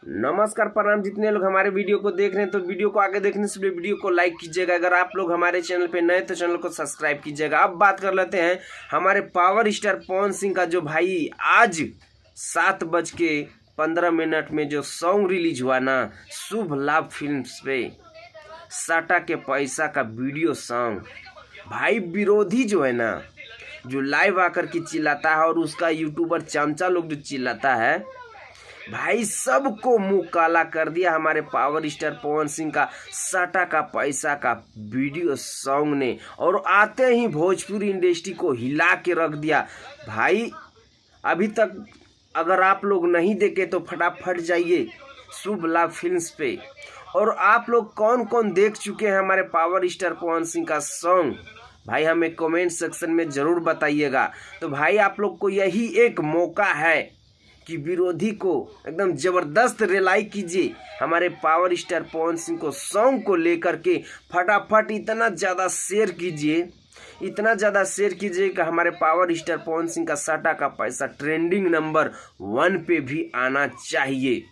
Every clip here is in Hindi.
नमस्कार प्रणाम। जितने लोग हमारे वीडियो को देख रहे हैं तो वीडियो को आगे देखने से पहले वीडियो को लाइक कीजिएगा। अगर आप लोग हमारे चैनल पे नए तो चैनल को सब्सक्राइब कीजिएगा। अब बात कर लेते हैं हमारे पावर स्टार पवन सिंह का, जो भाई आज 7:15 में जो सॉन्ग रिलीज हुआ ना, शुभ लाभ फिल्म्स पे साटा के पैसा का वीडियो सॉन्ग। भाई विरोधी जो है ना, जो लाइव आकर के चिल्लाता है और उसका यूट्यूबर चमचा लोग जो चिल्लाता है, भाई सबको मुंह काला कर दिया हमारे पावर स्टार पवन सिंह का साटा का पैसा का वीडियो सॉन्ग ने, और आते ही भोजपुरी इंडस्ट्री को हिला के रख दिया। भाई अभी तक अगर आप लोग नहीं देखे तो फटाफट जाइए शुभ लाभ फिल्म्स पे। और आप लोग कौन कौन देख चुके हैं हमारे पावर स्टार पवन सिंह का सॉन्ग, भाई हमें कमेंट सेक्शन में ज़रूर बताइएगा। तो भाई आप लोग को यही एक मौका है कि विरोधी को एकदम ज़बरदस्त रिलाई कीजिए। हमारे पावर स्टार पवन सिंह को सॉन्ग को लेकर के फटाफट इतना ज़्यादा शेयर कीजिए, इतना ज़्यादा शेयर कीजिए कि हमारे पावर स्टार पवन सिंह का साटा का पैसा ट्रेंडिंग नंबर 1 पे भी आना चाहिए।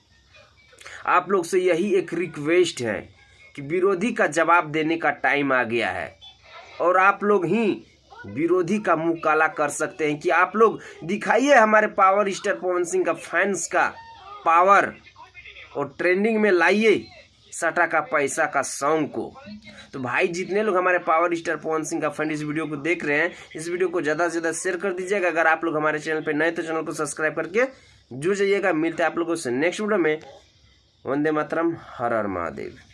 आप लोग से यही एक रिक्वेस्ट है कि विरोधी का जवाब देने का टाइम आ गया है, और आप लोग ही विरोधी का मुंह काला कर सकते हैं कि आप लोग दिखाइए हमारे पावर स्टार पवन सिंह का फैंस का पावर, और ट्रेंडिंग में लाइए सटा का पैसा का सॉन्ग को। तो भाई जितने लोग हमारे पावर स्टार पवन सिंह का फैन इस वीडियो को देख रहे हैं, इस वीडियो को ज़्यादा से ज़्यादा शेयर कर दीजिएगा। अगर आप लोग हमारे चैनल पर नए तो चैनल को सब्सक्राइब करके जुड़ जाइएगा। मिलते हैं आप लोगों से नेक्स्ट वीडियो में। वंदे मातरम, हर हर महादेव।